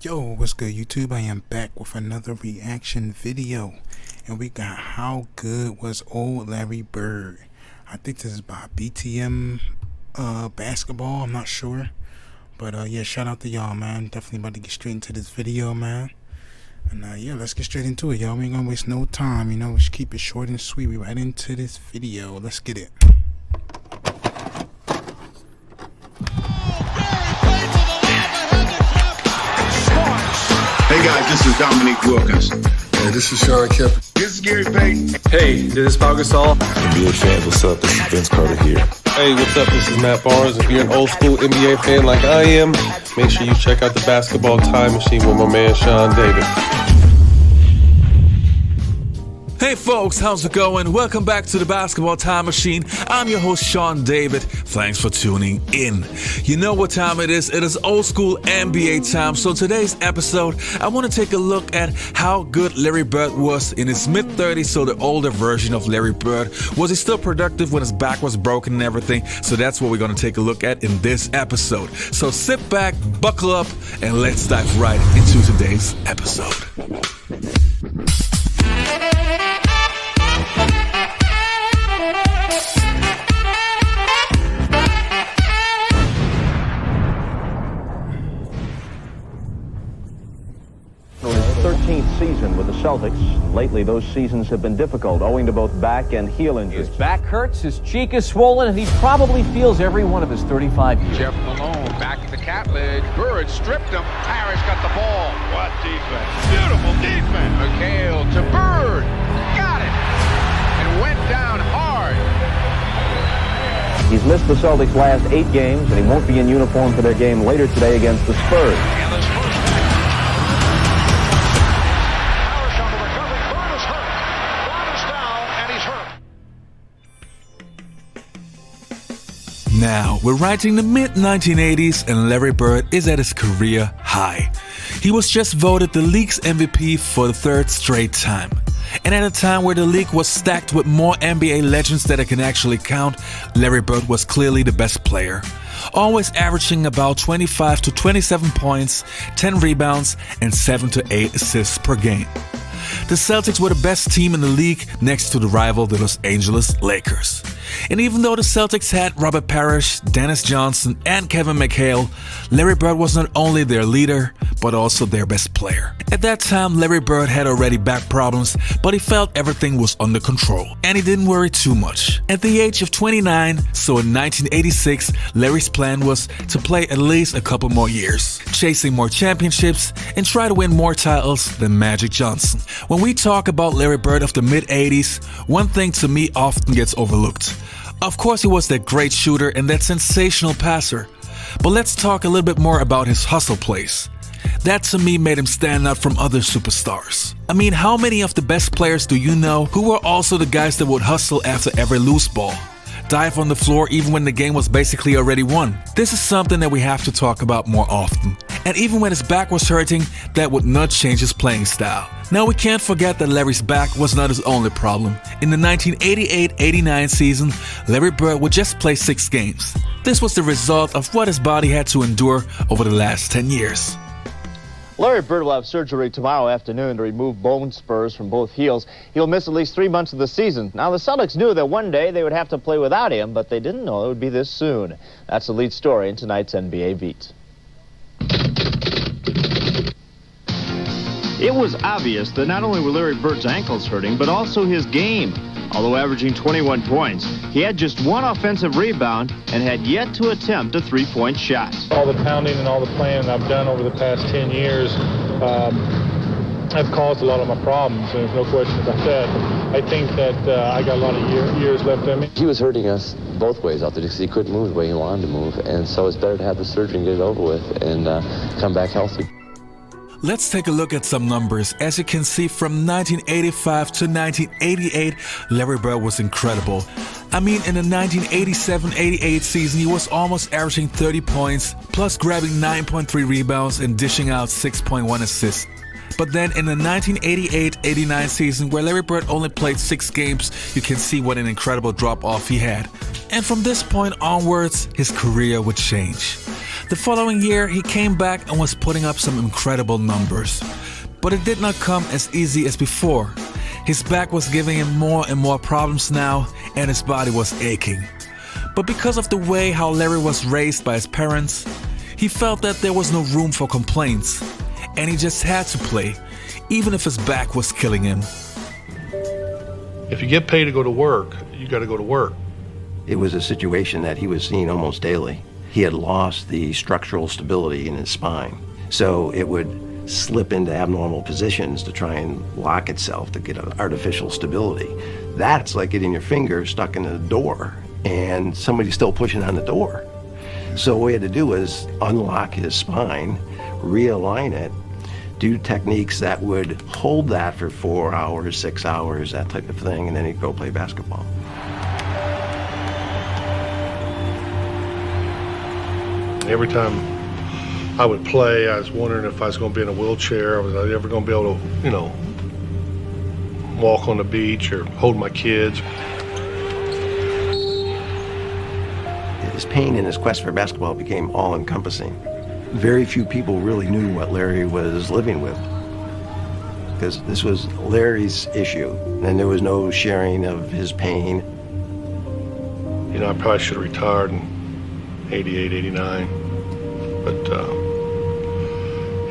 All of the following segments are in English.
Yo, what's good YouTube? I am back with another reaction video, and we got How Good Was Old Larry Bird. I think this is by BTM basketball, I'm not sure, but yeah, shout out to y'all, man. Definitely about to get straight into this video, man. And yeah, let's get straight into it, y'all. We ain't gonna waste no time, you know. Let's keep it short and sweet. We right into this video. Let's get it. Hey guys, this is Dominique Wilkins. Hey, this is Sean Kemp. This is Gary Payton. Hey, this is Pau Gasol. NBA fans, what's up? This is Vince Carter here. Hey, what's up? This is Matt Barnes. If you're an old school NBA fan like I am, make sure you check out the Basketball Time Machine with my man Sean David. Hey folks, how's it going? Welcome back to the Basketball Time Machine. I'm your host Sean David. Thanks for tuning in. You know what time it is? It is old school NBA time. So today's episode, I want to take a look at how good Larry Bird was in his mid-30s, so the older version of Larry Bird. Was he still productive when his back was broken and everything? So that's what we're going to take a look at in this episode. So sit back, buckle up, and let's dive right into today's episode. His 13th season with the Celtics. Lately, those seasons have been difficult owing to both back and heel injuries. His back hurts, his cheek is swollen, and he probably feels every one of his 35 years. Jeff Malone back at the cat leg. Bird stripped him. Parrish got the ball. What defense? Beautiful defense. McHale to Bird. Got it. And went down hard. He's missed the Celtics' last 8 games, and he won't be in uniform for their game later today against the Spurs. Taylor's first back. Power shot to recovery. Bird is hurt. Brown is down, and he's hurt. Now, we're writing the mid-1980s and Larry Bird is at his career high. He was just voted the league's MVP for the 3rd straight time. And at a time where the league was stacked with more NBA legends that I can actually count, Larry Bird was clearly the best player. Always averaging about 25 to 27 points, 10 rebounds, and 7 to 8 assists per game. The Celtics were the best team in the league next to the rival, the Los Angeles Lakers. And even though the Celtics had Robert Parrish, Dennis Johnson, and Kevin McHale, Larry Bird was not only their leader, but also their best player. At that time, Larry Bird had already back problems, but he felt everything was under control, and he didn't worry too much. At the age of 29, so in 1986, Larry's plan was to play at least a couple more years, chasing more championships, and try to win more titles than Magic Johnson. When we talk about Larry Bird of the mid-80s, one thing to me often gets overlooked. Of course, he was that great shooter and that sensational passer. But let's talk a little bit more about his hustle plays. That to me made him stand out from other superstars. I mean, how many of the best players do you know who were also the guys that would hustle after every loose ball? Dive on the floor even when the game was basically already won. This is something that we have to talk about more often. And even when his back was hurting, that would not change his playing style. Now we can't forget that Larry's back was not his only problem. In the 1988-89 season, Larry Bird would just play 6 games. This was the result of what his body had to endure over the last 10 years. Larry Bird will have surgery tomorrow afternoon to remove bone spurs from both heels. He'll miss at least 3 months of the season. Now, the Celtics knew that one day they would have to play without him, but they didn't know it would be this soon. That's the lead story in tonight's NBA Beat. It was obvious that not only were Larry Bird's ankles hurting, but also his game. Although averaging 21 points, he had just 1 offensive rebound and had yet to attempt a 3-point shot. All the pounding and all the playing I've done over the past 10 years, have caused a lot of my problems, and there's no question about that. I think that I got a lot of years left in me. He was hurting us both ways out there because he couldn't move the way he wanted to move, and so it's better to have the surgery and get it over with and come back healthy. Let's take a look at some numbers. As you can see, from 1985 to 1988, Larry Bird was incredible. I mean, in the 1987-88 season, he was almost averaging 30 points, plus grabbing 9.3 rebounds and dishing out 6.1 assists. But then in the 1988-89 season, where Larry Bird only played 6 games, you can see what an incredible drop-off he had. And from this point onwards, his career would change. The following year, he came back and was putting up some incredible numbers. But it did not come as easy as before. His back was giving him more and more problems now, and his body was aching. But because of the way how Larry was raised by his parents, he felt that there was no room for complaints, and he just had to play, even if his back was killing him. If you get paid to go to work, you got to go to work. It was a situation that he was seeing almost daily. He had lost the structural stability in his spine, so it would slip into abnormal positions to try and lock itself to get an artificial stability. That's like getting your finger stuck in a door and somebody's still pushing on the door. So what we had to do was unlock his spine, realign it, do techniques that would hold that for 4 hours, 6 hours, that type of thing, and then he'd go play basketball. Every time I would play, I was wondering if I was going to be in a wheelchair. Was I ever going to be able to, walk on the beach or hold my kids? His pain and his quest for basketball became all-encompassing. Very few people really knew what Larry was living with, because this was Larry's issue, and there was no sharing of his pain. I probably should have retired in 88, 89, but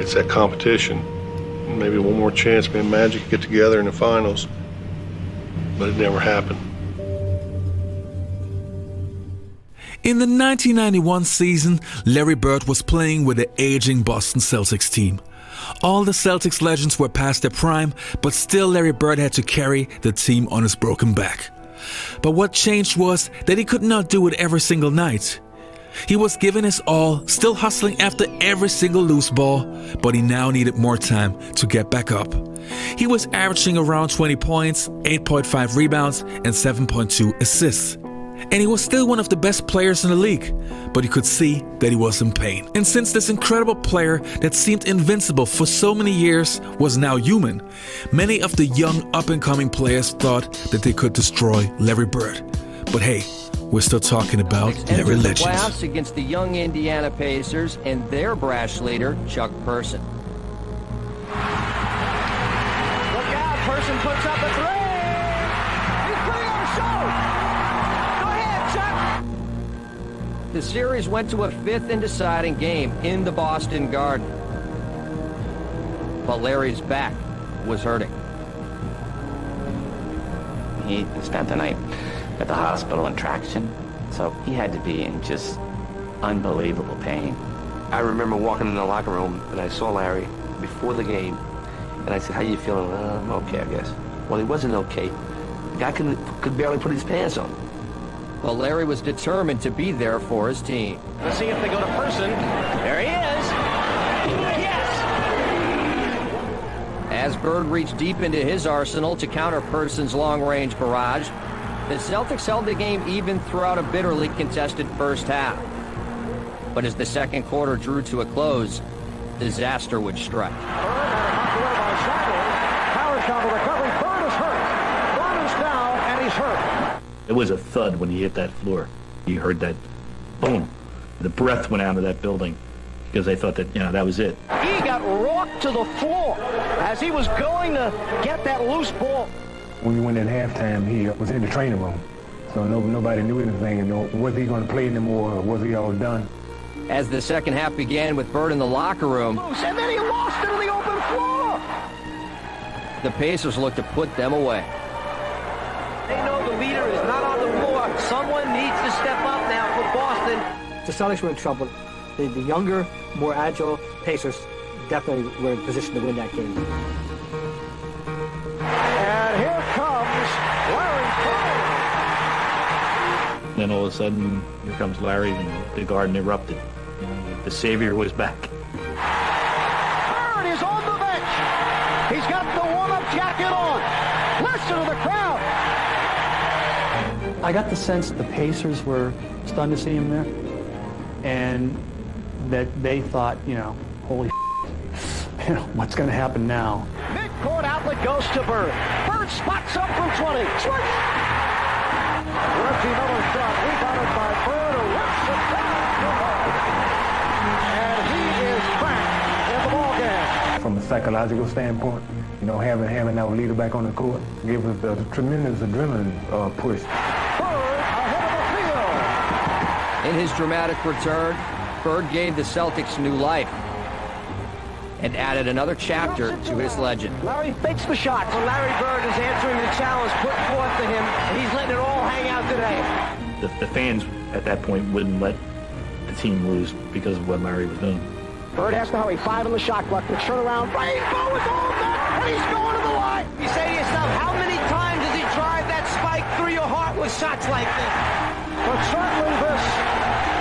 it's that competition. Maybe one more chance, me and Magic could get together in the finals, but it never happened. In the 1991 season, Larry Bird was playing with the aging Boston Celtics team. All the Celtics legends were past their prime, but still Larry Bird had to carry the team on his broken back. But what changed was that he could not do it every single night. He was giving his all, still hustling after every single loose ball, but he now needed more time to get back up. He was averaging around 20 points, 8.5 rebounds, and 7.2 assists. And he was still one of the best players in the league, but you could see that he was in pain. And since this incredible player that seemed invincible for so many years was now human, many of the young up-and-coming players thought that they could destroy Larry Bird. But hey, we're still talking about Larry Legend. Playoffs against the young Indiana Pacers and their brash leader, Chuck Person. Look out, Person puts up a three! He's putting on a show! Go ahead, Chuck! The series went to a 5th and deciding game in the Boston Garden. But Larry's back was hurting. He spent the night at the hospital in traction, so he had to be in just unbelievable pain. I remember walking in the locker room and I saw Larry before the game, and I said, "How you feeling?" "I'm okay, I guess." Well, he wasn't okay. The guy could barely put his pants on. Well, Larry was determined to be there for his team. Let's see if they go to Person. There he is. Yes! As Bird reached deep into his arsenal to counter Person's long-range barrage, the Celtics held the game even throughout a bitterly contested first half. But as the second quarter drew to a close, disaster would strike. Power shot to recovery. Bird is hurt. Bird is down, and he's hurt. It was a thud when he hit that floor. You heard that boom. The breath went out of that building because they thought that, that was it. He got rocked to the floor as he was going to get that loose ball. When we went in halftime, he was in the training room, so nobody knew anything, and was he going to play anymore, or was he all done? As the second half began with Bird in the locker room, and then he lost it on the open floor. The Pacers looked to put them away. They know the leader is not on the floor. Someone needs to step up now for Boston. The Celtics were in trouble. The younger, more agile Pacers definitely were in position to win that game. then all of a sudden, here comes Larry, and the garden erupted. You know, the savior was back. Bird is on the bench. He's got the warm-up jacket on. Listen to the crowd. I got the sense the Pacers were stunned to see him there, and that they thought, you know, holy you know, what's going to happen now? Mid-court outlet goes to Bird. Bird spots up from 20. Switch! Reggie Miller shot rebounded by Bird, who rips it down the hole. And he is back in the ballgame. From a psychological standpoint, you know, having our leader back on the court gave us a tremendous adrenaline push. Bird ahead of the field. In his dramatic return, Bird gave the Celtics new life and added another chapter to his legend. Larry fakes the shot. So Larry Bird is answering the challenge put forth to him, and he's letting it all hang out today. The fans at that point wouldn't let the team lose because of what Larry was doing. Bird has to hurry. 5 in the shot clock. The turnaround. Rainbow is all that, and he's going to the line. You say to yourself, how many times does he drive that spike through your heart with shots like this? But certainly this,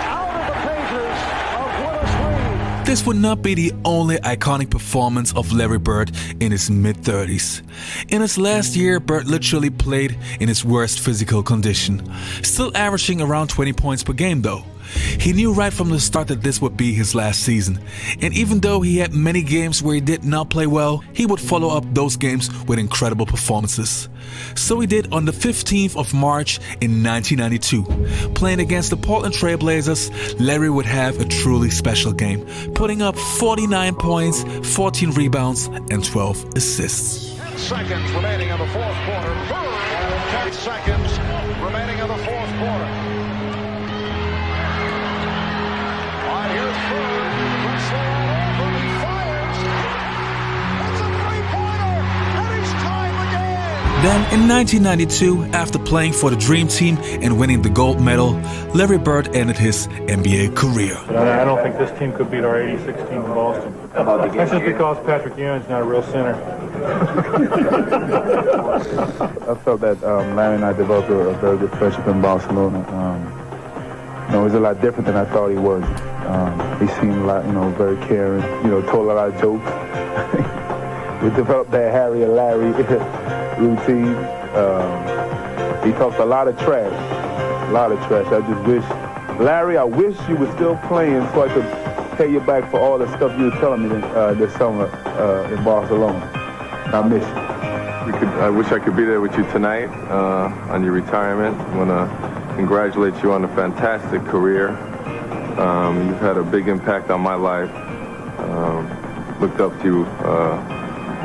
out of the pages of Willis Reed. This would not be the only iconic performance of Larry Bird in his mid-30s. In his last year, Bird literally played in his worst physical condition, still averaging around 20 points per game though. He knew right from the start that this would be his last season, and even though he had many games where he did not play well, he would follow up those games with incredible performances. So he did on the 15th of March in 1992. Playing against the Portland Trail Blazers, Larry would have a truly special game, putting up 49 points, 14 rebounds, and 12 assists. 10 seconds remaining in the fourth quarter. Bird, 10 seconds remaining in the fourth quarter. All right, here's Bird. Looks all over. He fires. That's a three-pointer, and he's tied the game. Then in 1992, after playing for the Dream Team and winning the gold medal, Larry Bird ended his NBA career. I don't think this team could beat our 86 team in Boston. That's just because Patrick Ewing's not a real center. I felt that Larry and I developed a very good friendship in Barcelona. You know, he was a lot different than I thought he was. He seemed a lot, you know, very caring. You know, told a lot of jokes. We developed that Harry and Larry routine. He talked a lot of trash. I just wish, Larry, I wish you were still playing so I could pay you back for all the stuff you were telling me this summer in Barcelona. I miss you. I wish I could be there with you tonight on your retirement. I want to congratulate you on a fantastic career. You've had a big impact on my life. Looked up to you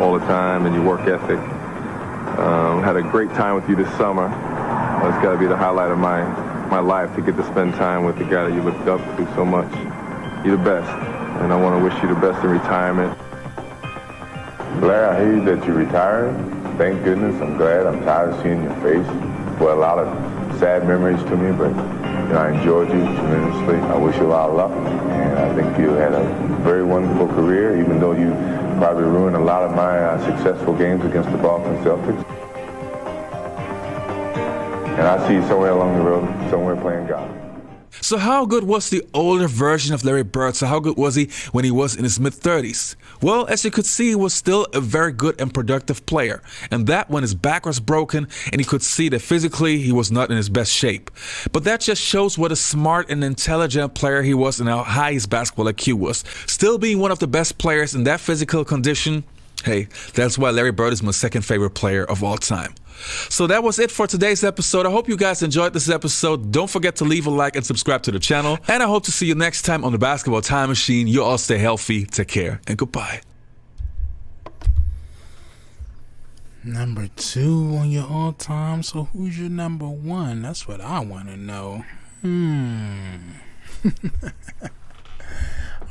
all the time and your work ethic. Had a great time with you this summer. It's got to be the highlight of my life to get to spend time with the guy that you looked up to so much. You're the best, and I want to wish you the best in retirement. Larry, I hear that you're retiring. Thank goodness. I'm glad. I'm tired of seeing your face. Well, a lot of sad memories to me, but you know, I enjoyed you tremendously. I wish you a lot of luck, and I think you had a very wonderful career, even though you probably ruined a lot of my successful games against the Boston Celtics. And I see you somewhere along the road, somewhere playing golf. So how good was the older version of Larry Bird? So how good was he when he was in his mid-30s? Well, as you could see, he was still a very good and productive player. And that when his back was broken and he could see that physically he was not in his best shape. But that just shows what a smart and intelligent player he was and how high his basketball IQ was. Still being one of the best players in that physical condition, hey, that's why Larry Bird is my second favorite player of all time. So that was it for today's episode. I hope you guys enjoyed this episode. Don't forget to leave a like and subscribe to the channel. And I hope to see you next time on the Basketball Time Machine. You all stay healthy, take care, and goodbye. Number 2 on your all-time. So who's your number 1? That's what I want to know.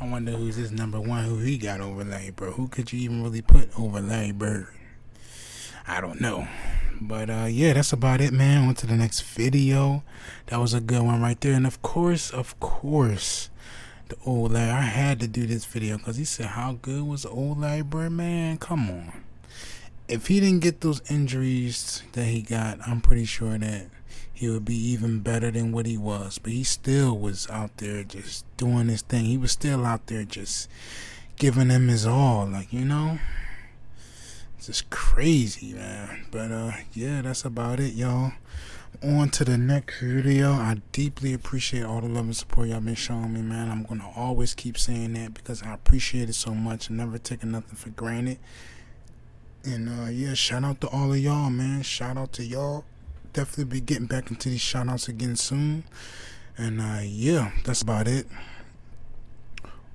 I wonder who's his number 1, who he got over Larry Bird. Who could you even really put over Larry Bird? I don't know. But yeah, that's about it, man. On to the next video. That was a good one right there. And of course, the old Larry. I had to do this video because he said, how good was the old Larry Bird? Man, come on. If he didn't get those injuries that he got, I'm pretty sure that he would be even better than what he was. But he still was out there just doing his thing. He was still out there just giving him his all, like, you know. It's just crazy, man. But yeah, that's about it, y'all. On to the next video. I deeply appreciate all the love and support y'all been showing me, man. I'm gonna always keep saying that because I appreciate it so much. I'm never taking nothing for granted. And yeah, shout out to all of y'all, man. Shout out to y'all. Definitely be getting back into these shout outs again soon. And yeah, that's about it.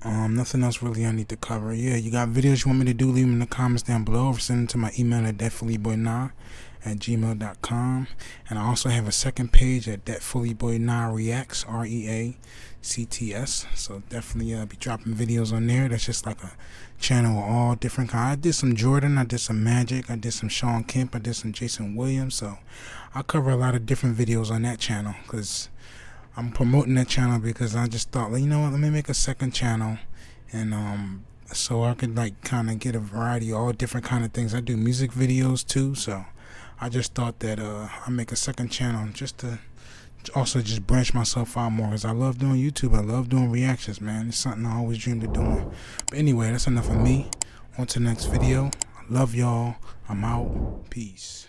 Nothing else really I need to cover. Yeah, you got videos you want me to do, leave them in the comments down below, or send them to my email at DATPHILLYBOINAH@gmail.com. And I also have a second page at DATPHILLYBOINAH Reacts, REACTS. So definitely be dropping videos on there. That's just like a channel of all different kinds. I did some Jordan, I did some Magic, I did some Sean Kemp, I did some Jason Williams. So I cover a lot of different videos on that channel because I'm promoting that channel because I just thought, well, you know what, let me make a second channel, and so I could like kind of get a variety of all different kind of things. I do music videos too, so I just thought that I make a second channel just to also just branch myself out more, because I love doing YouTube. I love doing reactions, man. It's something I always dreamed of doing. But anyway, that's enough of me. On to the next video. I love y'all. I'm out. Peace.